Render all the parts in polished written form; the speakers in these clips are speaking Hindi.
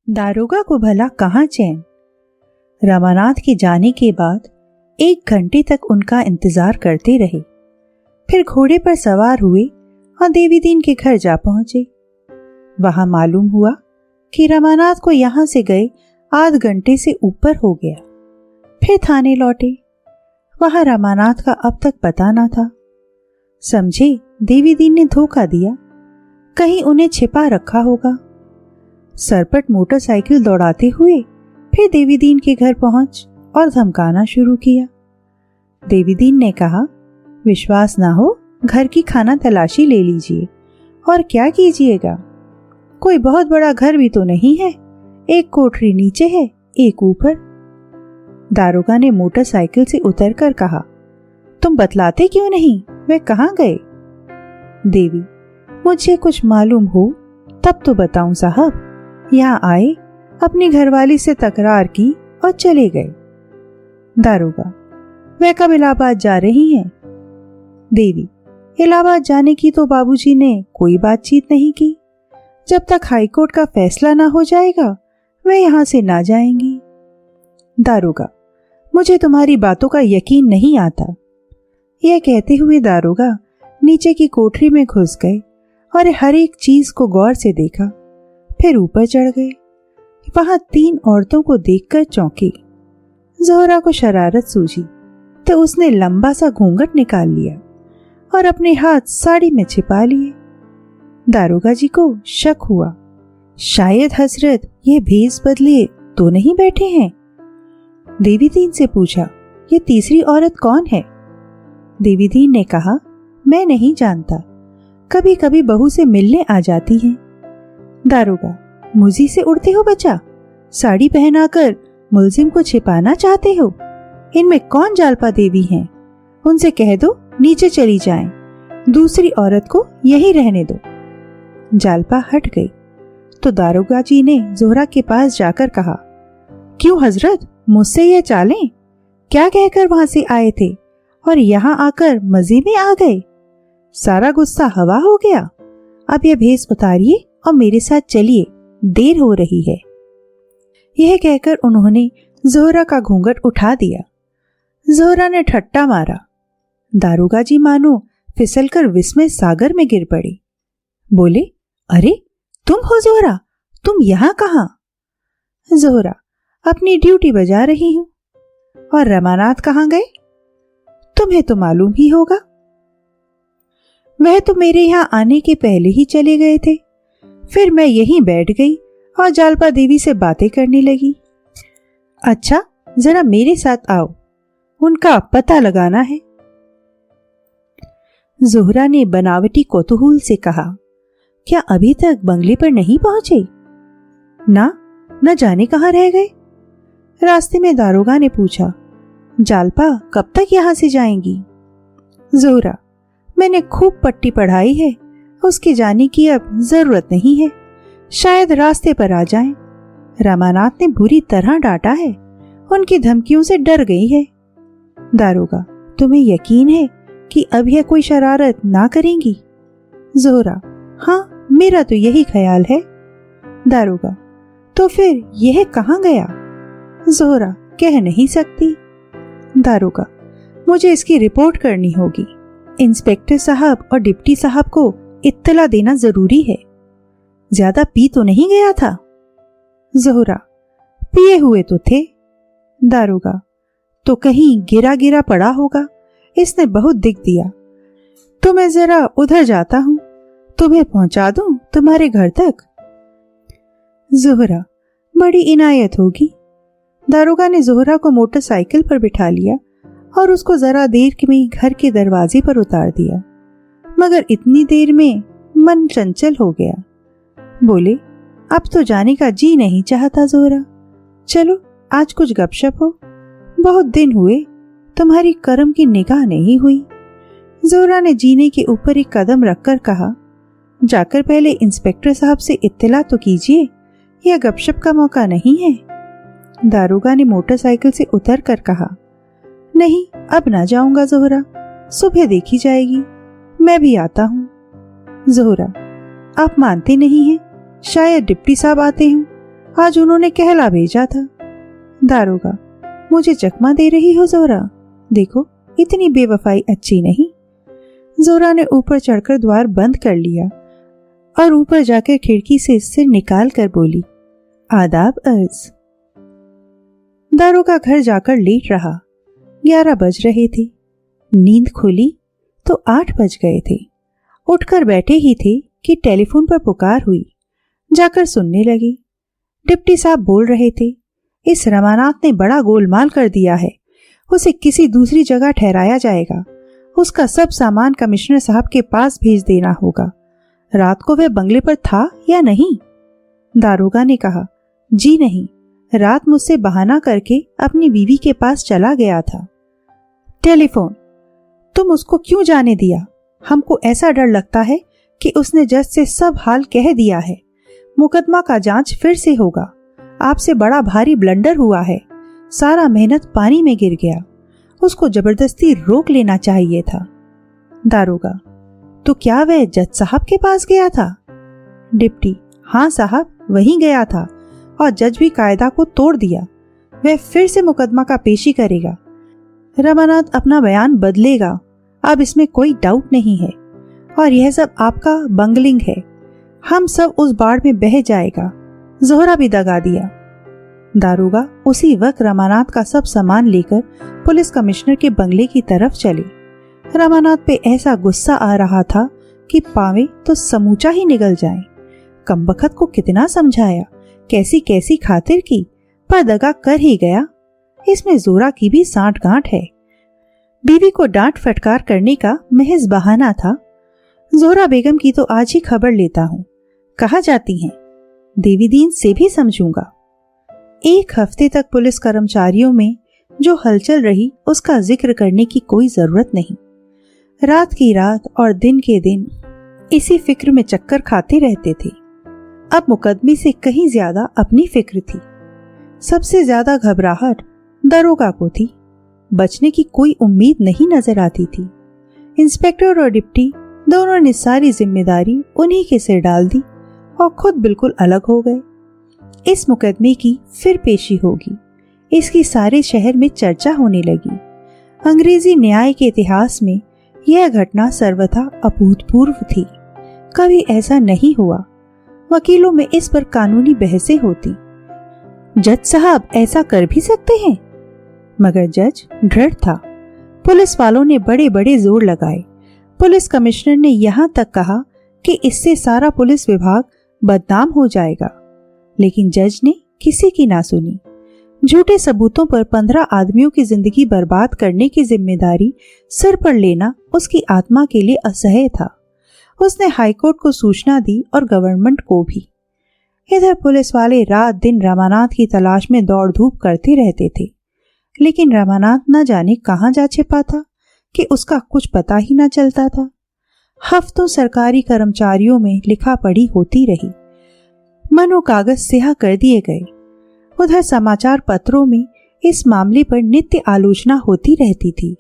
दारोगा को भला कहाँ चैन। रमानाथ के जाने के बाद 1 घंटे तक उनका इंतजार करते रहे। फिर घोड़े पर सवार हुए और देवीदीन के घर जा पहुंचे। वहां मालूम हुआ कि रमानाथ को यहां से गए आध घंटे से ऊपर हो गया। फिर थाने लौटे। वहां रमानाथ का अब तक पता ना था। समझे देवीदीन ने धोखा दिया, कहीं उन्हें छिपा रखा होगा। सरपट मोटरसाइकिल दौड़ाते हुए फिर देवीदीन के घर पहुंच और धमकाना शुरू किया। देवीदीन ने कहा, विश्वास ना हो घर की खाना तलाशी ले लीजिए। और क्या कीजिएगा, कोई बहुत बड़ा घर भी तो नहीं है, एक कोठरी नीचे है, एक ऊपर। दारोगा ने मोटरसाइकिल से उतरकर कहा, तुम बतलाते क्यों नहीं, वे कहाँ गए? देवी, मुझे कुछ मालूम हो तब तो बताऊं साहब। यहाँ आए, अपनी घरवाली से तकरार की और चले गए। दारोगा, वे कब इलाहाबाद जा रही हैं? देवी, इलाहाबाद जाने की तो बाबूजी ने कोई बातचीत नहीं की। जब तक हाईकोर्ट का फैसला ना हो जाएगा वे यहां से ना जाएंगी। दारोगा, मुझे तुम्हारी बातों का यकीन नहीं आता। यह कहते हुए दारोगा नीचे की कोठरी में घुस गए और हर एक चीज को गौर से देखा। फिर ऊपर चढ़ गए। वहां 3 औरतों को देखकर चौंके। ज़ोहरा को शरारत सूझी तो उसने लंबा सा घूंघट निकाल लिया और अपने हाथ साड़ी में छिपा लिए। दारोगा जी को शक हुआ, शायद हजरत ये भेस बदले तो नहीं बैठे हैं। देवीदीन से पूछा, ये तीसरी औरत कौन है? देवीदीन ने कहा, मैं नहीं जानता, कभी कभी बहू से मिलने आ जाती हैं। दारोगा, मुझी से उड़ते हो बचा, साड़ी पहनाकर मुलजिम को छिपाना चाहते हो? इनमें कौन जालपा देवी हैं? उनसे कह दो नीचे चली जाएं, दूसरी औरत को यही रहने दो। जालपा हट गई तो दारोगा जी ने ज़ोहरा के पास जाकर कहा, क्यों हजरत, मुझसे ये चालें? क्या कहकर वहां से आए थे और यहाँ आकर मजे में आ गए? सारा गुस्सा हवा हो गया। अब यह भेस उतारिए और मेरे साथ चलिए, देर हो रही है। यह कहकर उन्होंने ज़ोहरा का घूंघट उठा दिया। ज़ोहरा ने ठट्टा मारा। दारोगा जी मानो फिसलकर विस्मय सागर में गिर पड़े। बोले, अरे तुम हो ज़ोहरा, तुम यहाँ कहाँ? ज़ोहरा, अपनी ड्यूटी बजा रही हूं। और रमानाथ कहाँ गए? तुम्हें तो मालूम ही होगा, वह तो मेरे यहाँ आने के पहले ही चले गए थे। फिर मैं यहीं बैठ गई और जालपा देवी से बातें करने लगी। अच्छा, जरा मेरे साथ आओ, उनका पता लगाना है। ज़ोहरा ने बनावटी कौतूहल से कहा, क्या अभी तक बंगले पर नहीं पहुंचे? ना, न जाने कहाँ रह गए। रास्ते में दारोगा ने पूछा, जालपा कब तक यहां से जाएंगी? ज़ोहरा, मैंने खूब पट्टी पढ़ाई है, उसके जाने की अब जरूरत नहीं है, शायद रास्ते पर आ जाएं। रमानाथ ने बुरी तरह डांटा है, उनकी धमकियों से डर गई है। दारोगा, तुम्हें यकीन है कि अब यह कोई शरारत ना करेंगी? ज़ोहरा, हाँ, मेरा तो यही ख्याल है। दारोगा, तो फिर यह कहाँ गया? ज़ोहरा, कह नहीं सकती। दारोगा, मुझे इसकी रिपोर्ट करनी होगी। इंस्पेक्टर साहब और डिप्टी साहब को इत्तला देना जरूरी है। ज्यादा पी तो नहीं गया था? ज़ोहरा, पिए हुए तो थे। दारोगा, तो कहीं गिरा गिरा पड़ा होगा, इसने बहुत दिख दिया। तो मैं जरा उधर जाता हूं, तुम्हें पहुंचा दूं तुम्हारे घर तक? ज़ोहरा, बड़ी इनायत होगी। दारोगा ने ज़ोहरा को मोटरसाइकिल पर बिठा लिया और उसको जरा देर में घर के दरवाजे पर उतार दिया, मगर इतनी देर में मन चंचल हो गया। बोले, अब तो जाने का जी नहीं चाहता ज़ोहरा, चलो आज कुछ गपशप हो, बहुत दिन हुए तुम्हारी कर्म की निगाह नहीं हुई। ज़ोहरा ने जीने के ऊपर एक कदम रखकर कहा, जाकर पहले इंस्पेक्टर साहब से इत्तला तो कीजिए, यह गपशप का मौका नहीं है। दारोगा ने मोटरसाइकिल से उतर कर कहा, नहीं, अब ना जाऊंगा ज़ोहरा, सुबह देखी जाएगी, मैं भी आता हूँ। ज़ोहरा, आप मानते नहीं हैं, शायद डिप्टी साहब आते हों, आज उन्होंने कहला भेजा था। दारोगा, मुझे चकमा दे रही हो जोरा? देखो, इतनी बेवफाई अच्छी नहीं। जोरा ने ऊपर चढ़कर द्वार बंद कर लिया और ऊपर जाकर खिड़की से सिर निकाल कर बोली, आदाब अर्ज। दारोगा घर जाकर लेट रहा। 11 बज रहे थे। नींद खुली तो 8 बज गए थे। उठकर बैठे ही थे कि टेलीफोन पर पुकार हुई। जाकर सुनने लगे। डिप्टी साहब बोल रहे थे, इस रमानाथ ने बड़ा गोलमाल कर दिया है। उसे किसी दूसरी जगह ठहराया जाएगा। उसका सब सामान कमिश्नर साहब के पास भेज देना होगा। रात को वह बंगले पर था या नहीं? दारोगा ने कहा, जी नहीं, रात मुझसे बहाना करके अपनी बीवी के पास चला गया था। टेलीफोन, तुम उसको क्यों जाने दिया? हमको ऐसा डर लगता है कि उसने जज से सब हाल कह दिया है। मुकदमा का जांच फिर से होगा। आपसे बड़ा भारी ब्लंडर हुआ है। सारा मेहनत पानी में गिर गया। उसको जबरदस्ती रोक लेना चाहिए था। दारोगा, तो क्या वह जज साहब के पास गया था? डिप्टी, हाँ साहब, वहीं गया था और जज भी कायदा को तोड़ दिया। वह फिर से मुकदमा का पेशी करेगा। रमानाथ अपना बयान बदलेगा, अब इसमें कोई डाउट नहीं है। और यह सब आपका बंगलिंग है। हम सब उस बाढ़ में बह जाएगा। जोहरा भी दगा दिया। दारोगा उसी वक्त रमानाथ का सब सामान लेकर पुलिस कमिश्नर के बंगले की तरफ चले। रमानाथ पे ऐसा गुस्सा आ रहा था कि पावे तो समूचा ही निगल जाए। कमबख्त को कितना समझाया, कैसी कैसी खातिर की, पर दगा कर ही गया। इसमें जोरा की भी सांठ गांठ है। बीवी को डांट फटकार करने का महज बहाना था। जोहरा बेगम की तो आज ही खबर लेता हूँ, कहाँ जाती हैं? देवीदीन से भी समझूंगा। 1 हफ्ते तक पुलिस कर्मचारियों में जो हलचल रही उसका जिक्र करने की कोई जरूरत नहीं। रात की रात और दिन के दिन इसी फिक्र में चक्कर खाते रहते थे। अब मुकदमे से कहीं ज्यादा अपनी फिक्र थी। सबसे ज्यादा घबराहट दरोगा को थी। बचने की कोई उम्मीद नहीं नजर आती थी। इंस्पेक्टर और डिप्टी दोनों ने सारी जिम्मेदारी उन्हीं के सिर डाल दी और खुद बिल्कुल अलग हो गए। इस मुकदमे की फिर पेशी होगी, इसकी सारे शहर में चर्चा होने लगी। अंग्रेजी न्याय के इतिहास में यह घटना सर्वथा अभूतपूर्व थी। कभी ऐसा नहीं हुआ। वकीलों में इस पर कानूनी बहसें होती। जज साहब ऐसा कर भी सकते हैं? मगर जज दृढ़ था। पुलिस वालों ने बड़े बड़े जोर लगाए। पुलिस कमिश्नर ने यहाँ तक कहा कि इससे सारा पुलिस विभाग बदनाम हो जाएगा, लेकिन जज ने किसी की ना सुनी। झूठे सबूतों पर 15 आदमियों की जिंदगी बर्बाद करने की जिम्मेदारी सिर पर लेना उसकी आत्मा के लिए असह्य था। उसने हाईकोर्ट को सूचना दी और गवर्नमेंट को भी। इधर पुलिस वाले रात दिन रमानाथ की तलाश में दौड़ धूप करते रहते थे, लेकिन रमानाथ न जाने कहाँ जा छिपा था कि उसका कुछ पता ही न चलता था। हफ्तों सरकारी कर्मचारियों में लिखा पढ़ी होती रही। मनो कागज स्याह कर दिए गए। उधर समाचार पत्रों में इस मामले पर नित्य आलोचना होती रहती थी।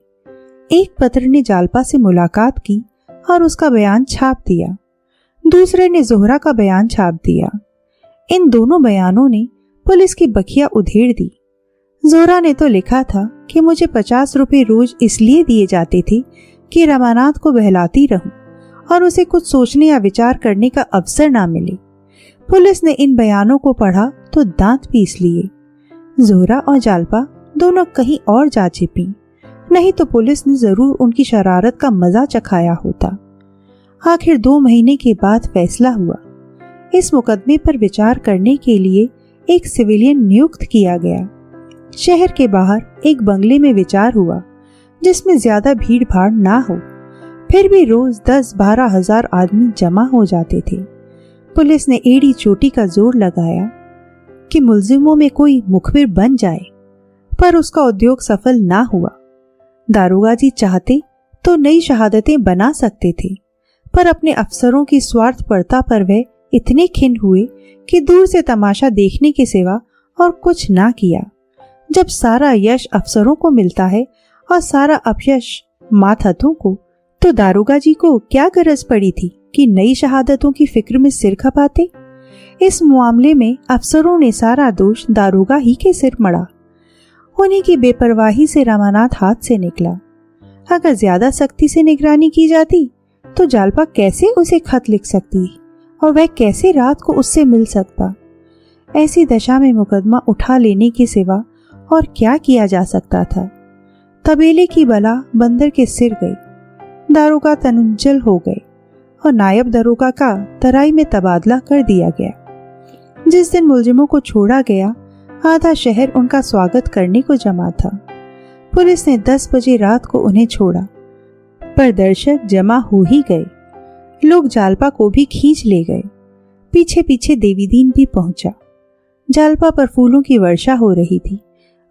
एक पत्र ने जालपा से मुलाकात की और उसका बयान छाप दिया। दूसरे ने जोहरा का बयान छाप दिया। इन दोनों बयानों ने पुलिस की बखिया उधेड़ दी। जोहरा ने तो लिखा था कि मुझे 50 रुपए रोज इसलिए दिए जाते थे कि रमानाथ को बहलाती रहूं और उसे कुछ सोचने या विचार करने का अवसर ना मिले। पुलिस ने इन बयानों को पढ़ा तो दांत पीस लिए। जोहरा और जालपा दोनों कहीं और जा छिपी, नहीं तो पुलिस ने जरूर उनकी शरारत का मजा चखाया होता। आखिर 2 महीने के बाद फैसला हुआ। इस मुकदमे पर विचार करने के लिए एक सिविलियन नियुक्त किया गया। शहर के बाहर एक बंगले में विचार हुआ, जिसमें ज्यादा भीड़ भाड़ ना हो। फिर भी रोज 10-12 हजार आदमी जमा हो जाते थे। पुलिस ने एड़ी चोटी का जोर लगाया कि मुलजिमों में कोई मुखबिर बन जाए, पर उसका उद्योग सफल ना हुआ। दारोगा जी चाहते तो नई शहादतें बना सकते थे, पर अपने अफसरों की स्वार्थपरता पर वे इतने खिन्न हुए कि दूर से तमाशा देखने के सिवा और कुछ ना किया। जब सारा यश अफसरों को मिलता है और सारा अपयश मातहतों को, तो दारोगा जी को क्या गरज पड़ी थी कि नई शहादतों की फिक्र में सिर खपाते। इस मामले में अफसरों ने सारा दोष दारोगा ही के सिर मढ़ा। उन्हीं की बेपरवाही से रामानाथ हाथ से निकला। अगर ज्यादा सख्ती से निगरानी की जाती तो जालपा कैसे उसे खत लिख सकती और वह कैसे रात को उससे मिल सकता। ऐसी दशा में मुकदमा उठा लेने के सिवा और क्या किया जा सकता था। तबेले की बला बंदर के सिर गई। दारोगा तनुज्जल हो गए और नायब दारोगा का तराई में तबादला कर दिया गया। जिस दिन मुलजिमों को छोड़ा गया, आधा शहर उनका स्वागत करने को जमा था। पुलिस ने 10 बजे रात को उन्हें छोड़ा, पर दर्शक जमा हो ही गए। लोग जालपा को भी खींच ले गए। पीछे पीछे देवीदीन भी पहुंचा। जालपा पर फूलों की वर्षा हो रही थी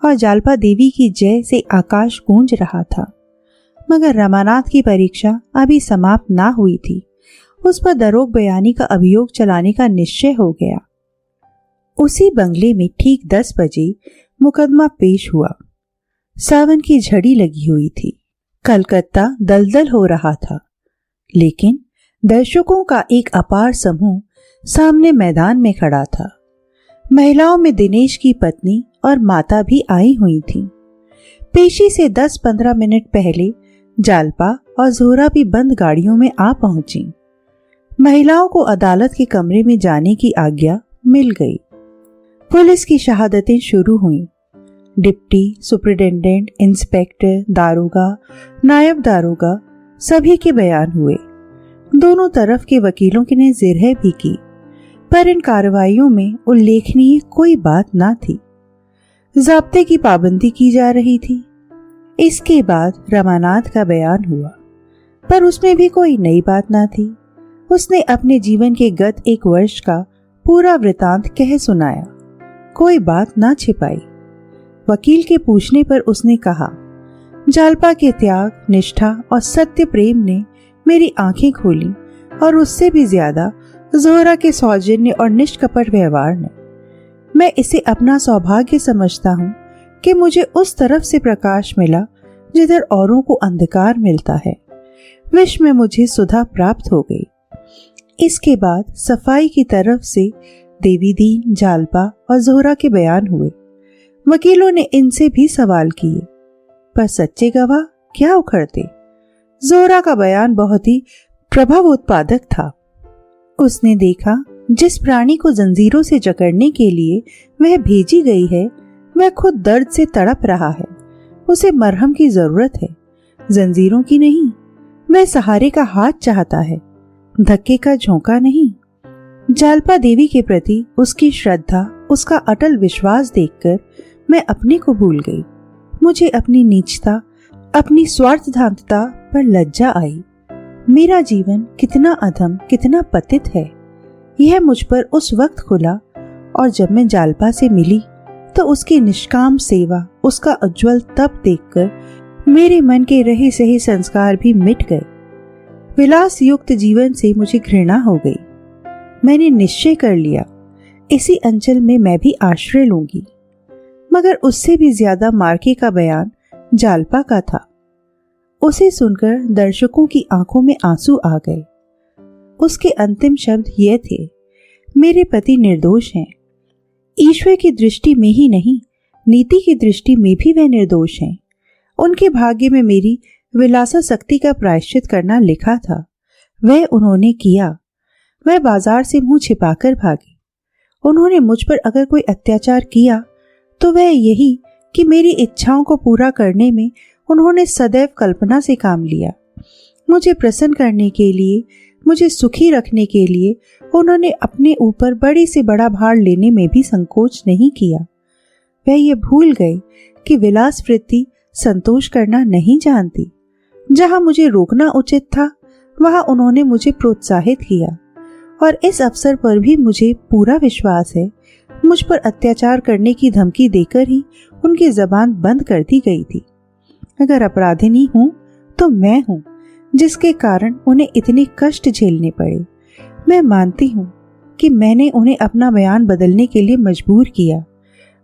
और जालपा देवी की जय से आकाश गूंज रहा था। मगर रामानाथ की परीक्षा अभी समाप्त ना हुई थी। उस पर दरोग बयानी का अभियोग चलाने का निश्चय हो गया। उसी बंगले में ठीक 10 बजे मुकदमा पेश हुआ। सावन की झड़ी लगी हुई थी। कलकत्ता दलदल हो रहा था, लेकिन दर्शकों का एक अपार समूह सामने मैदान में खड़ा था। महिलाओं में दिनेश की पत्नी और माता भी आई हुई थीं। पेशी से 10-15 मिनट पहले जालपा और जोहरा भी बंद गाड़ियों में आ पहुंची। महिलाओं को अदालत के कमरे में जाने की आज्ञा मिल गई। पुलिस की शहादतें शुरू हुईं। डिप्टी सुपरिटेंडेंट, इंस्पेक्टर, दारोगा, नायब दारोगा सभी के बयान हुए। दोनों तरफ के वकीलों ने जिरह भी की, पर इन कार्रवाइयों में उल्लेखनीय कोई बात ना थी। ज़ाब्ते की पाबंदी की जा रही थी। इसके बाद रामानाथ का बयान हुआ, पर उसमें भी कोई नई बात ना थी। उसने अपने जीवन के गत 1 वर्ष का पूरा वृतांत कह सुनाया, कोई बात ना छिपाई। वकील के पूछने पर उसने कहा, जालपा के त्याग, निष्ठा और सत्य प्रेम ने मेरी आंखें खोली और उससे भी ज्यादा जोहरा के सौजन्य और निष्कपट व्यवहार ने। मैं इसे अपना सौभाग्य समझता हूँ कि मुझे उस तरफ से प्रकाश मिला जिधर औरों को अंधकार मिलता है। विश्व में मुझे सुधा प्राप्त हो गई। इसके बाद सफाई की तरफ से देवीदीन, जालपा और जोहरा के बयान हुए। वकीलों ने इनसे भी सवाल किए, पर सच्चे गवाह क्या उखड़ते। जोहरा का बयान बहुत ही प्रभाव उत्पादक था। उसने देखा, जिस प्राणी को जंजीरों से जकड़ने के लिए वह भेजी गई है, वह खुद दर्द से तड़प रहा है। उसे मरहम की जरूरत है, जंजीरों की नहीं। वह सहारे का हाथ चाहता है, धक्के का झोंका नहीं। जालपा देवी के प्रति उसकी श्रद्धा, उसका अटल विश्वास देखकर मैं अपने को भूल गई। मुझे अपनी नीचता, अपनी स्वार्थधांतता पर लज्जा आई। मेरा जीवन कितना अधम, कितना पतित है, यह मुझ पर उस वक्त खुला। और जब मैं जालपा से मिली तो उसकी निष्काम सेवा, उसका उज्जवल तप देखकर मेरे मन के रहे सही संस्कार भी मिट गए। विलास युक्त जीवन से मुझे घृणा हो गई। मैंने निश्चय कर लिया, इसी अंचल में मैं भी आश्रय लूंगी। मगर उससे भी ज्यादा मार्के का बयान जालपा का था। उसे सुनकर दर्शकों की आंखों में आंसू आ गए। उसके अंतिम शब्द ये थे, मेरे पति निर्दोष हैं। ईश्वर की दृष्टि में ही नहीं, नीति की दृष्टि में भी वह निर्दोष हैं। उनके भाग्य में मेरी विलासासक्ति का प्रायश्चित करना लिखा था, वह उन्होंने किया। वह बाजार से मुंह छिपाकर भागी। उन्होंने मुझ पर अगर कोई अत्याचार किया तो वह यही कि मेरी इच्छाओं को पूरा करने में उन्होंने सदैव कल्पना से काम लिया। मुझे प्रसन्न करने के लिए, मुझे सुखी रखने के लिए उन्होंने अपने ऊपर बड़े से बड़ा भार लेने में भी संकोच नहीं किया। वह ये भूल गए कि विलास वृत्ति संतोष करना नहीं जानती। जहां मुझे रोकना उचित था, वहां उन्होंने मुझे प्रोत्साहित किया। और इस अवसर पर भी मुझे पूरा विश्वास है, मुझ पर अत्याचार करने की धमकी देकर ही उनकी जबान बंद कर दी गई थी। अगर अपराधिनी हूं तो मैं हूं, जिसके कारण उन्हें इतने कष्ट झेलने पड़े। मैं मानती हूं कि मैंने उन्हें अपना बयान बदलने के लिए मजबूर किया।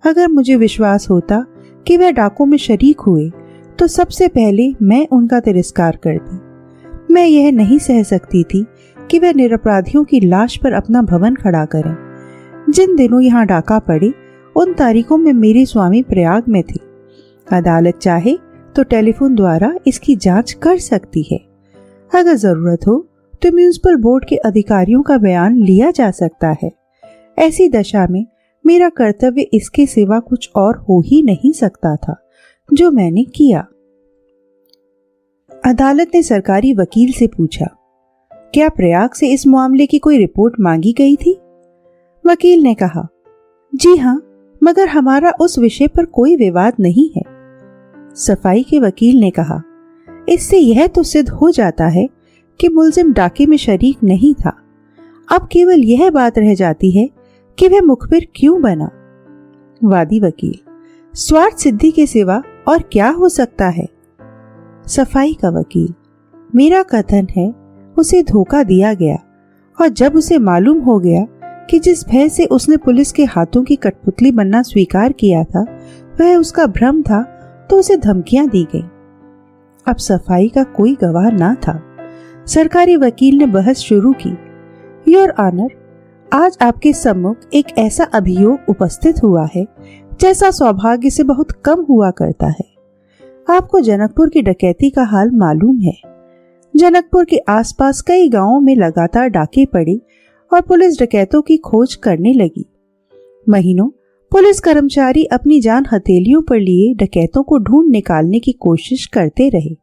अगर मुझे विश्वास होता कि वह डाकों में शरीक हुए तो सबसे पहले मैं उनका तिरस्कार करती। मैं यह नहीं सह सकती थी कि वह निरपराधियों की लाश पर अपना भवन खड़ा करें। जिन दिनों यहाँ डाका पड़े उन तारीखों में मेरे स्वामी प्रयाग में थे। अदालत चाहे तो टेलीफोन द्वारा इसकी जांच कर सकती है। अगर जरूरत हो तो म्युनिसिपल बोर्ड के अधिकारियों का बयान लिया जा सकता है। ऐसी दशा में मेरा कर्तव्य इसके सिवा कुछ और हो ही नहीं सकता था, जो मैंने किया। अदालत ने सरकारी वकील से पूछा, क्या प्रयाग से इस मामले की कोई रिपोर्ट मांगी गई थी? वकील ने कहा, जी हाँ, मगर हमारा उस विषय पर कोई विवाद नहीं है। सफाई के वकील ने कहा, इससे यह तो सिद्ध हो जाता है कि मुलजिम डाके में शरीक नहीं था। अब केवल यह बात रह जाती है कि वह मुखबिर क्यों बना। वादी वकील, स्वार्थ सिद्धि के सिवा और क्या हो सकता है? सफाई का वकील, मेरा कथन है उसे धोखा दिया गया, और जब उसे मालूम हो गया कि जिस भय से उसने पुलिस के हाथों की कठपुतली बनना स्वीकार किया था वह उसका भ्रम था, तो उसे धमकियां दी गई। अब सफाई का कोई गवाह ना था। सरकारी वकील ने बहस शुरू की। योर ऑनर, आज आपके सम्मुख एक ऐसा अभियोग उपस्थित हुआ है जैसा सौभाग्य से बहुत कम हुआ करता है। आपको जनकपुर की डकैती का हाल मालूम है। जनकपुर के आसपास कई गांवों में लगातार डाके पड़े और पुलिस डकैतों की खोज करने लगी। महीनों पुलिस कर्मचारी अपनी जान हथेलियों पर लिए डकैतों को ढूंढ निकालने की कोशिश करते रहे।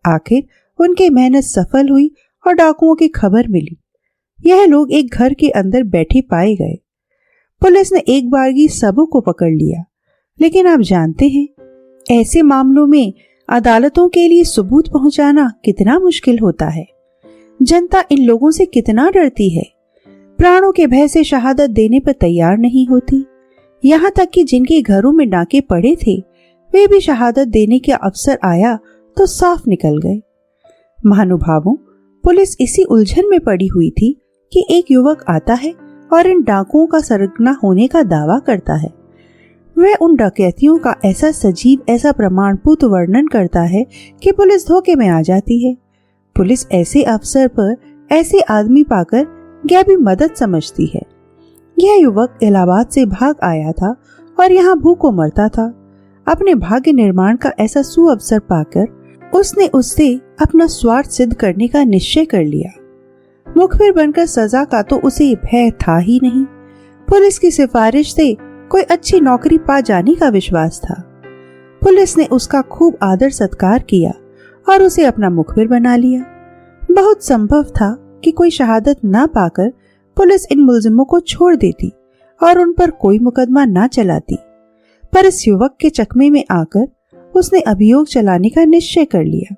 आखिर उनकी मेहनत सफल हुई और डाकुओं की खबर मिली। यह लोग एक घर के अंदर बैठे पाए गए। पुलिस ने एक बारगी सबों को पकड़ लिया, लेकिन आप जानते हैं ऐसे मामलों में अदालतों के लिए सबूत पहुंचाना कितना मुश्किल होता है। जनता इन लोगों से कितना डरती है। प्राणों के भय से शहादत देने पर तैयार नहीं होती। यहाँ तक कि जिनके घरों में डाके पड़े थे वे भी शहादत देने के अवसर आया तो साफ निकल गए। महानुभावों, पुलिस इसी उलझन में पड़ी हुई थी कि एक युवक आता है और इन डाकुओं का सरगना होने का दावा करता है। वह उन डकैतियों का ऐसा सजीव, ऐसा प्रमाणभूत वर्णन करता है कि पुलिस धोखे में आ जाती है। पुलिस ऐसे अवसर पर ऐसे आदमी पाकर गैबी मदद समझती है। यह युवक इलाहाबाद से भाग आया था और यहाँ भूखों मरता था। अपने भाग्य निर्माण का ऐसा सुअवसर पाकर उसने उससे अपना स्वार्थ सिद्ध करने का निश्चय कर लिया। मुखबिर बनकर सजा का तो उसे भय था ही नहीं। पुलिस की सिफारिश से कोई अच्छी नौकरी पा जाने का विश्वास था। पुलिस ने उसका खूब आदर सत्कार किया और उसे अपना मुखबिर बना लिया। बहुत संभव था कि कोई शहादत ना पाकर पुलिस इन मुलजिमों को छोड़ देती और उन पर कोई मुकदमा ना चलाती, पर इस युवक के चकमे में आकर उसने अभियोग चलाने का निश्चय कर लिया।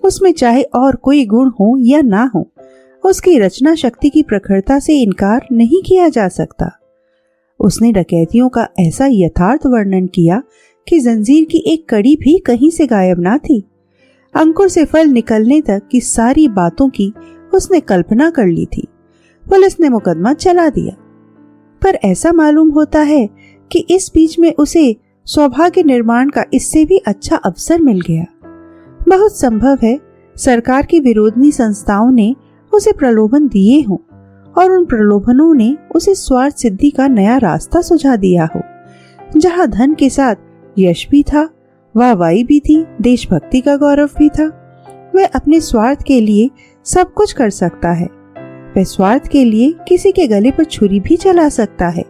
उसमें चाहे और कोई गुण हो या ना हो, उसकी रचना शक्ति की प्रखरता से इनकार नहीं किया जा सकता। उसने डकैतियों का ऐसा यथार्थ वर्णन किया कि जंजीर की एक कड़ी भी कहीं से गायब ना थी। अंकुर से फल निकलने तक की सारी बातों की उसने कल्पना कर ली थी। पुलिस ने मुकदमा चला दिया, पर ऐसा मालूम होता है कि इस बीच में उसे सौभाग्य निर्माण का इससे भी अच्छा अवसर मिल गया। बहुत संभव है सरकार की विरोधी संस्थाओं ने उसे प्रलोभन दिए हों और उन प्रलोभनों ने उसे स्वार्थ सिद्धि का नया रास्ता सुझा दिया हो। जहां धन के साथ यश भी था, वाहवाही भी थी, देशभक्ति का गौरव भी था। वह अपने स्वार्थ के लिए सब कुछ कर सकता है। वह स्वार्थ के लिए किसी के गले पर छुरी भी चला सकता है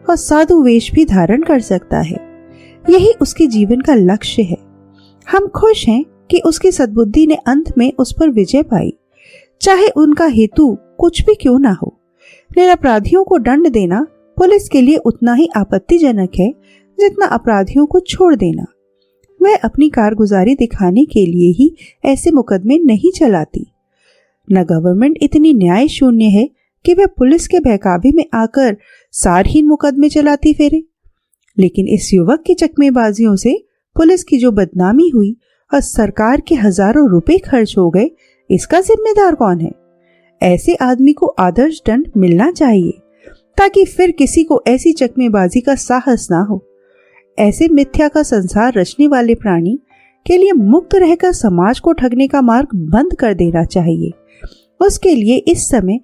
और साधु वेश भी धारण कर सकता है। यही उसके जीवन का लक्ष्य है। हम खुश हैं कि उसकी सद्बुद्धि ने अंत में उस पर विजय पाई, चाहे उनका हेतु कुछ भी क्यों ना हो। निरपराधियों को दंड देना पुलिस के लिए उतना ही आपत्तिजनक है जितना अपराधियों को छोड़ देना। वह अपनी कारगुजारी दिखाने के लिए ही ऐसे मुकदमे नहीं चलाती। न गवर्नमेंट इतनी न्याय शून्य है कि वह पुलिस के बहकावे में आकर सारहीन मुकदमे चलाती फिरे। लेकिन इस युवक की चकमेबाजियों से पुलिस की जो बदनामी हुई और सरकार के हजारों रुपए खर्च हो गए, इसका जिम्मेदार कौन है? ऐसे आदमी को आदर्श दंड मिलना चाहिए ताकि फिर किसी को ऐसी चकमेबाजी का साहस ना हो। ऐसे मिथ्या का संसार रचने वाले प्राणी के लिए मुक्त रहकर समाज को ठगने का मार्ग बंद कर देना चाहिए। उसके लिए इस समय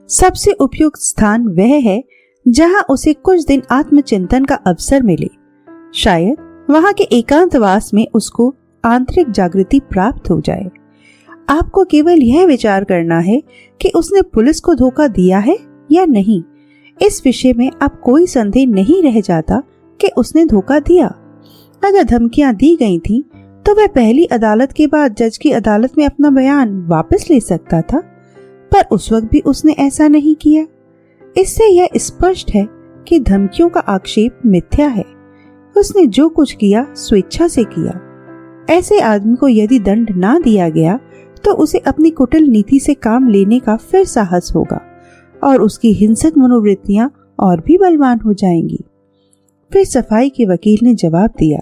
सबसे उपयुक्त स्थान वह है जहां उसे कुछ दिन आत्मचिंतन का अवसर मिले। शायद वहां के एकांतवास में उसको आंतरिक जागृति प्राप्त हो जाए। आपको केवल यह विचार करना है कि उसने पुलिस को धोखा दिया है या नहीं। इस विषय में अब कोई संदेह नहीं रह जाता कि उसने धोखा दिया। अगर धमकियां दी गई थीं, तो वह पहली अदालत के बाद जज की अदालत में अपना बयान वापस ले सकता था, पर उस वक्त भी उसने ऐसा नहीं किया। इससे यह स्पष्ट है कि धमकियों का आक्षेप मिथ्या है। उसने जो कुछ किया स्वेच्छा से किया। ऐसे आदमी को यदि दंड ना दिया गया तो उसे अपनी कुटिल नीति से काम लेने का फिर साहस होगा और उसकी हिंसक मनोवृत्तियां और भी बलवान हो जाएंगी। फिर सफाई के वकील ने जवाब दिया,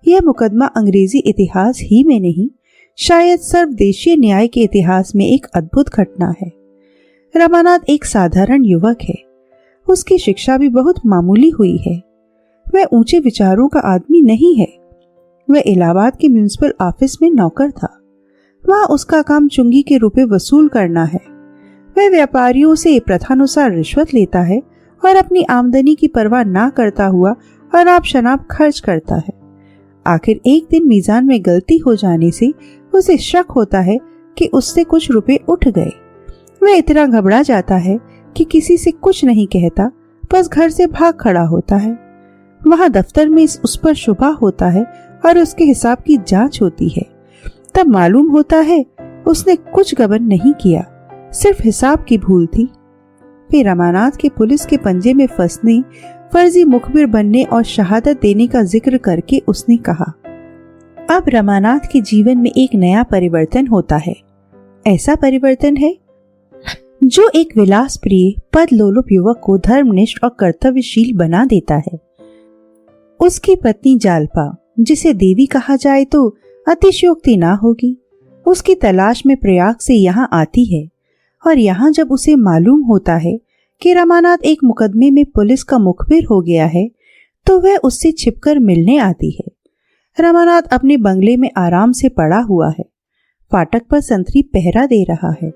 यह मुकदमा अंग्रेजी इतिहास ही में नहीं, शायद सर्वदेशीय न्याय के इतिहास में एक अद्भुत घटना है। रमानाथ एक साधारण युवक है। उसकी शिक्षा भी बहुत मामूली हुई है। वह ऊंचे विचारों का आदमी नहीं है। वह इलाहाबाद के म्युनिसिपल ऑफिस में नौकर था। वहां उसका काम चुंगी के रुपए वसूल करना है। वह व्यापारियों से प्रथानुसार रिश्वत लेता है और अपनी आमदनी की परवाह ना करता हुआ अनाप शनाप खर्च करता है। आखिर एक दिन मीजान में गलती हो जाने से उसे शक होता है कि उससे कुछ रुपए उठ गए। वह इतना घबरा जाता है कि किसी से कुछ नहीं कहता, बस घर से भाग खड़ा होता है। वहां दफ्तर में उस पर शुबा होता है और उसके हिसाब की जांच होती है। तब मालूम होता है उसने कुछ गबन नहीं किया, सिर्फ हिसाब की भूल थी। फिर रमानाथ के पुलिस के पंजे में फंसने, फर्जी मुखबिर बनने और शहादत देने का जिक्र करके उसने कहा, अब रमानाथ के जीवन में एक नया परिवर्तन होता है। ऐसा परिवर्तन है जो एक विलास प्रिय पद लोलुप युवक को धर्मनिष्ठ और कर्तव्यशील बना देता है। उसकी पत्नी जालपा, जिसे देवी कहा जाए तो अतिशयोक्ति ना होगी, उसकी तलाश में प्रयाग से यहाँ आती है और यहाँ जब उसे मालूम होता है कि रमानाथ एक मुकदमे में पुलिस का मुखबिर हो गया है, तो वह उससे छिपकर मिलने आती है। रमानाथ अपने बंगले में आराम से पड़ा हुआ है। फाटक पर संतरी पहरा दे रहा है।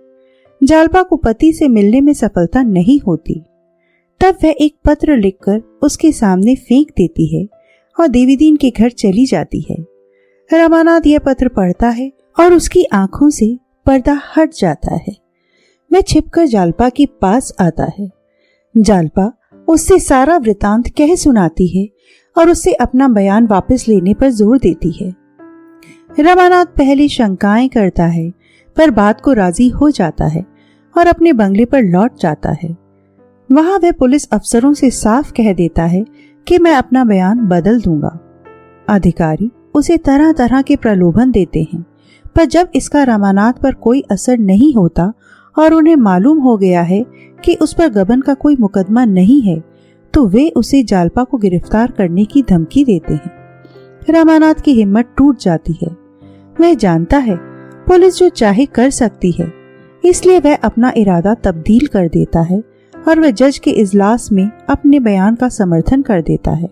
जालपा को पति से मिलने में सफलता नहीं होती। तब वह एक पत्र लिखकर उसके सामने फेंक देती है और देवीदीन के घर चली जाती है। रमानाथ यह पत्र पढ़ता है और उसकी आंखों से पर्दा हट जाता है। वह छिपकर जालपा के पास आता है। जालपा उससे सारा वृतांत कह सुनाती है और उससे अपना बयान वापस लेने पर जोर देती है। रमानाथ पहले शंकाएं करता है, पर बात को राजी हो जाता है और अपने बंगले पर लौट जाता है। वहां वह पुलिस अफसरों से साफ कह देता है कि मैं अपना बयान बदल दूंगा। अधिकारी उसे तरह तरह के प्रलोभन देते हैं, पर जब इसका रमानाथ पर कोई असर नहीं होता और उन्हें मालूम हो गया है कि उस पर गबन का कोई मुकदमा नहीं है, तो वे उसे जालपा को गिरफ्तार करने की धमकी देते हैं। रमानाथ की हिम्मत टूट जाती है। वह जानता है पुलिस जो चाहे कर सकती है, इसलिए वह अपना इरादा तब्दील कर देता है और वह जज के इजलास में अपने बयान का समर्थन कर देता है।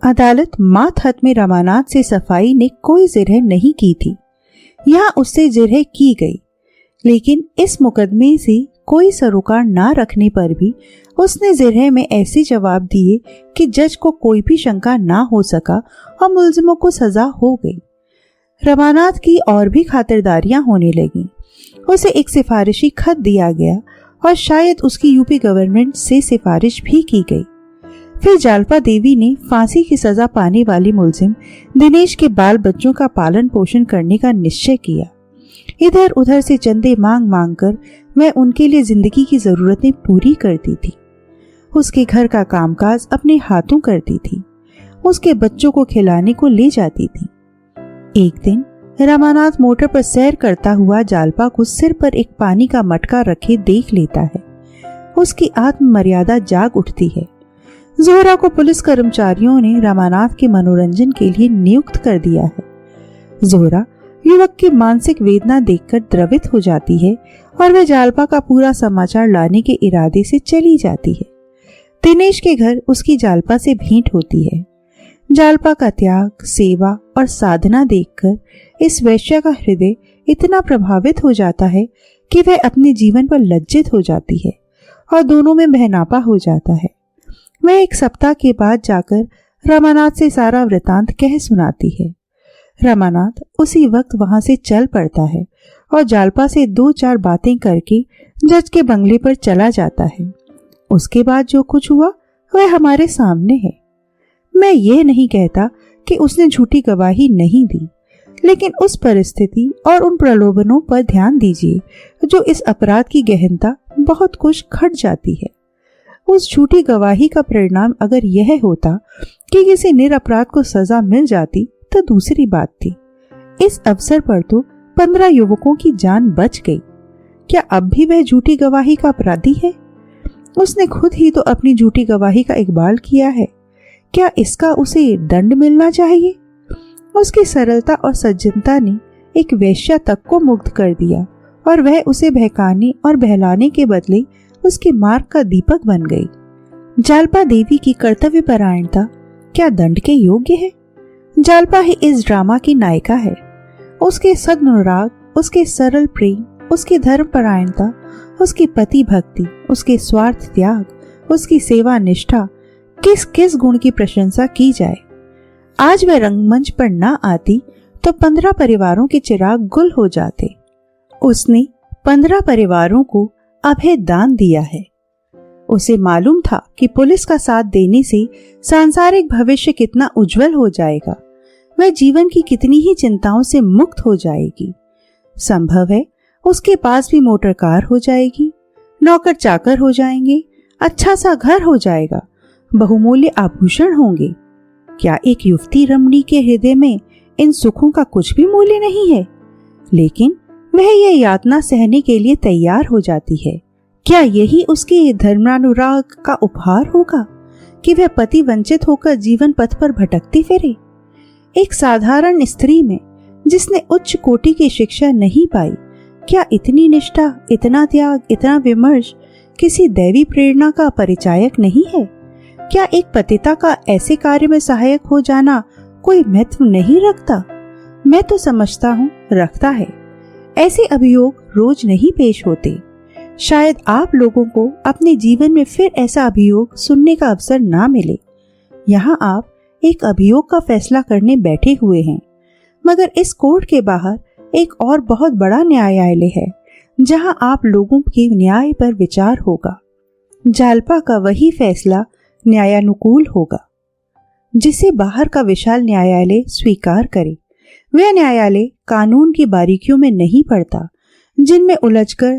अदालत मात हत में रमानाथ से सफाई ने कोई जिरह नहीं की थी। यहाँ उससे जिरह की गई, लेकिन इस मुकदमे से कोई सरोकार ना रखने पर भी उसने जिरह में ऐसे जवाब दिए कि जज को कोई भी शंका ना हो सका और मुलजिमों को सजा हो गई। रमानाथ की और भी खातिरदारियां होने लगीं। उसे एक सिफारिशी खत दिया गया और शायद उसकी यूपी गवर्नमेंट से सिफारिश भी की गई। फिर जालपा देवी ने फांसी की सजा पाने वाली मुलजिम दिनेश के बाल बच्चों का पालन पोषण करने का निश्चय किया। इधर उधर से चंदे मांग मांग कर वह उनके लिए जिंदगी की जरूरतें पूरी करती थी। उसके घर का कामकाज अपने हाथों करती थी। उसके बच्चों को खिलाने को ले जाती थी। एक दिन रमानाथ मोटर पर सैर करता हुआ जालपा को सिर पर एक पानी का मटका रखे देख लेता है। उसकी आत्म मर्यादा जाग उठती है। जोहरा को पुलिस कर्मचारियों ने रमानाथ के मनोरंजन के लिए नियुक्त कर दिया है। जोहरा युवक की मानसिक वेदना देखकर द्रवित हो जाती है और वह जालपा का पूरा समाचार लाने के इरादे से चली जाती है। दिनेश के घर उसकी जालपा से भेंट होती है। जालपा का त्याग, सेवा और साधना देखकर इस वैश्या का हृदय इतना प्रभावित हो जाता है कि वह अपने जीवन पर लज्जित हो जाती है और दोनों में बहनापा हो जाता है। वह 1 सप्ताह के बाद जाकर रमानाथ से सारा वृतांत कह सुनाती है। रमानाथ उसी वक्त वहां से चल पड़ता है और जालपा से 2-4 बातें करके जज के बंगले पर चला जाता है। उसके बाद जो कुछ हुआ वह हमारे सामने है। मैं ये नहीं कहता कि उसने झूठी गवाही नहीं दी, लेकिन उस परिस्थिति और उन प्रलोभनों पर ध्यान दीजिए जो इस अपराध की गहनता बहुत कुछ खट जाती है। उस झूठी गवाही का परिणाम अगर यह होता कि किसी निरपराध को सजा मिल जाती तो दूसरी बात थी। इस अवसर पर तो 15 युवकों की जान बच गई। क्या अब भी वह झूठी गवाही का अपराधी है? उसने खुद ही तो अपनी झूठी गवाही का इकबाल किया है। क्या इसका उसे दंड मिलना चाहिए? उसकी सरलता और सज्जनता ने एक वेश्या तक को मुग्ध कर दिया और वह उसे बहकाने और बहलाने के बदले उसके मार्ग का दीपक बन गई। जालपा देवी की कर्तव्यपरायणता क्या दंड के योग्य है? जालपा ही इस ड्रामा की नायिका है। उसके सदनुराग, उसके सरल प्रेम, उसकी धर्मपरायणता, उसकी पति भक्ति, उसके स्वार्थ त्याग, उसकी सेवा निष्ठा, किस किस गुण की प्रशंसा की जाए। आज वह रंगमंच पर ना आती तो 15 परिवारों के चिराग गुल हो जाते। उसने 15 परिवारों को अभय दान दिया है। उसे मालूम था कि पुलिस का साथ देने से सांसारिक भविष्य कितना उज्जवल हो जाएगा। वह जीवन की कितनी ही चिंताओं से मुक्त हो जाएगी। संभव है उसके पास भी मोटर कार हो जाएगी, नौकर चाकर हो जाएंगे, अच्छा सा घर हो जाएगा, बहुमूल्य आभूषण होंगे। क्या एक युवती रमणी के हृदय में इन सुखों का कुछ भी मूल्य नहीं है? लेकिन वह यह यातना सहने के लिए तैयार हो जाती है। क्या यही उसके धर्मानुराग का उपहार होगा कि वह पति वंचित होकर जीवन पथ पर भटकती फिरे? एक साधारण स्त्री में जिसने उच्च कोटि की शिक्षा नहीं पाई, क्या इतनी निष्ठा, इतना त्याग, इतना विमर्श किसी दैवी प्रेरणा का परिचायक नहीं है? क्या एक पतिता का ऐसे कार्य में सहायक हो जाना कोई महत्व नहीं रखता? मैं तो समझता हूँ रखता है। ऐसे अभियोग रोज नहीं पेश होते। शायद आप लोगों को अपने जीवन में फिर ऐसा अभियोग सुनने का अवसर ना मिले। यहाँ आप एक अभियोग का फैसला करने बैठे हुए हैं, मगर इस कोर्ट के बाहर एक और बहुत बड़ा न्यायालय है जहाँ आप लोगों के न्याय पर विचार होगा। जालपा का वही फैसला न्यायानुकूल होगा जिसे बाहर का विशाल न्यायालय स्वीकार करे। वह न्यायालय कानून की बारीकियों में नहीं पड़ता, जिनमें उलझकर,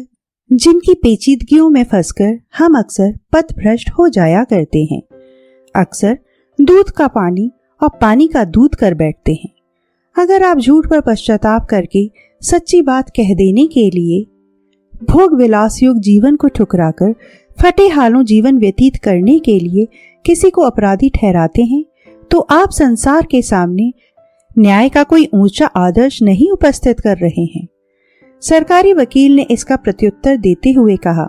जिनकी पेचीदगियों में फंसकर हम अक्सर पथभ्रष्ट हो जाया करते हैं। अक्सर दूध का पानी और पानी का दूध कर बैठते हैं। अगर आप झूठ पर पश्चाताप करके सच्ची बात कह देने के लिए भोग विलास युक्त जीवन को ठुकराकर फटे हालों जीवन व्यतीत करने के लिए किसी को अपराधी ठहराते हैं, तो आप संसार के सामने न्याय का कोई ऊंचा आदर्श नहीं उपस्थित कर रहे हैं। सरकारी वकील ने इसका प्रत्युत्तर देते हुए कहा,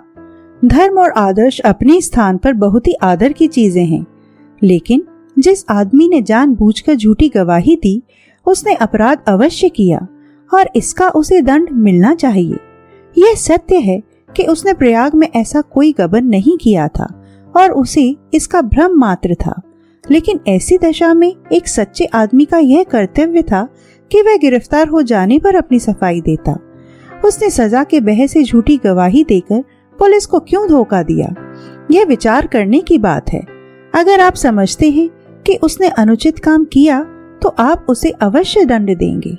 धर्म और आदर्श अपने स्थान पर बहुत ही आदर की चीजें हैं, लेकिन जिस आदमी ने जानबूझकर झूठी गवाही दी उसने अपराध अवश्य किया और इसका उसे दंड मिलना चाहिए। यह सत्य है कि उसने प्रयाग में ऐसा कोई गबन नहीं किया था और उसे इसका भ्रम मात्र था, लेकिन ऐसी दशा में एक सच्चे आदमी का यह कर्तव्य था कि वह गिरफ्तार हो जाने पर अपनी सफाई देता। उसने सजा के बह से झूठी गवाही देकर पुलिस को क्यों धोखा दिया? यह विचार करने की बात है। अगर आप समझते हैं कि उसने अनुचित काम किया तो आप उसे अवश्य दंड देंगे।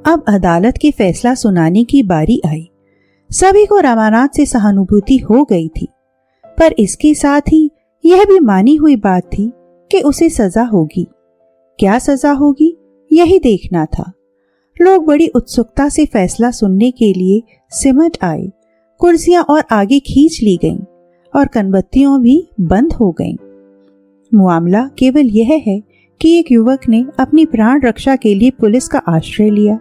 अब अदालत की फैसला सुनाने की बारी आई। सभी को रमानाथ से सहानुभूति हो गई थी, पर इसके साथ ही यह भी मानी हुई बात थी कि उसे सजा होगी। क्या सजा होगी यही देखना था। लोग बड़ी उत्सुकता से फैसला सुनने के लिए सिमट आए। कुर्सियां और आगे खींच ली गईं और कनबत्तियां भी बंद हो गईं। मामला केवल यह है कि एक युवक ने अपनी प्राण रक्षा के लिए पुलिस का आश्रय लिया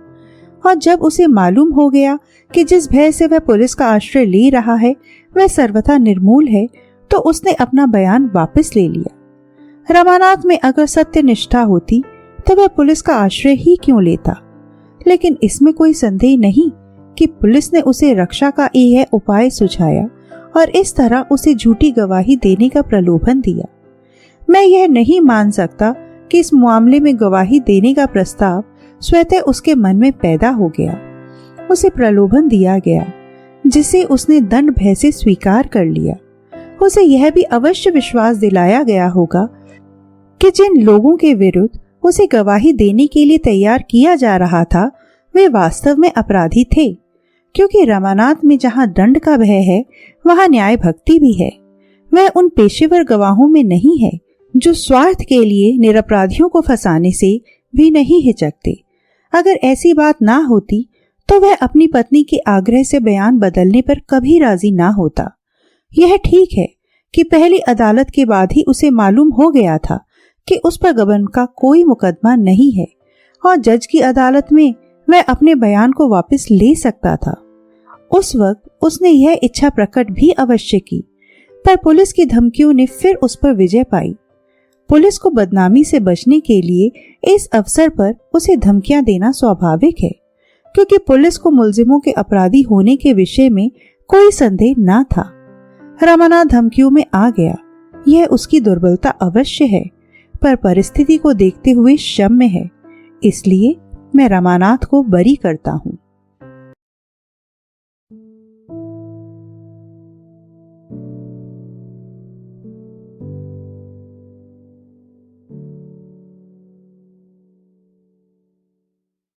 और जब उसे मालूम हो गया कि जिस भय से वह पुलिस का आश्रय ले रहा है वह सर्वथा निर्मूल है, तो उसने अपना बयान वापस ले लिया। रमानाथ में अगर सत्य निष्ठा होती तो वह पुलिस का आश्रय ही क्यों लेता? लेकिन इसमें कोई संदेह नहीं कि पुलिस ने उसे रक्षा का यह उपाय सुझाया और इस तरह उसे झूठी गवाही देने का प्रलोभन दिया। मैं यह नहीं मान सकता कि इस मामले में गवाही देने का प्रस्ताव स्वतः उसके मन में पैदा हो गया। उसे प्रलोभन दिया गया जिसे उसने दंड भय से स्वीकार कर लिया। उसे यह भी अवश्य विश्वास दिलाया गया होगा कि जिन लोगों के विरुद्ध उसे गवाही देने के लिए तैयार किया जा रहा था वे वास्तव में अपराधी थे, क्योंकि रमानाथ में जहां दंड का भय है वहां न्याय भक्ति भी है। वह उन पेशेवर गवाहों में नहीं है जो स्वार्थ के लिए निरपराधियों को फंसाने से भी नहीं हिचकते। अगर ऐसी बात ना होती तो वह अपनी पत्नी के आग्रह से बयान बदलने पर कभी राजी ना होता। यह ठीक है कि पहली अदालत के बाद ही उसे मालूम हो गया था कि उस पर गबन का कोई मुकदमा नहीं है और जज की अदालत में वह अपने बयान को वापस ले सकता था। उस वक्त उसने यह इच्छा प्रकट भी अवश्य की, पर पुलिस की धमकियों ने फिर उस पर विजय पाई। पुलिस को बदनामी से बचने के लिए इस अवसर पर उसे धमकियां देना स्वाभाविक है, क्योंकि पुलिस को मुलजिमों के अपराधी होने के विषय में कोई संदेह न था। रमानाथ धमकियों में आ गया, यह उसकी दुर्बलता अवश्य है, पर परिस्थिति को देखते हुए क्षम्य है। इसलिए मैं रमानाथ को बरी करता हूँ।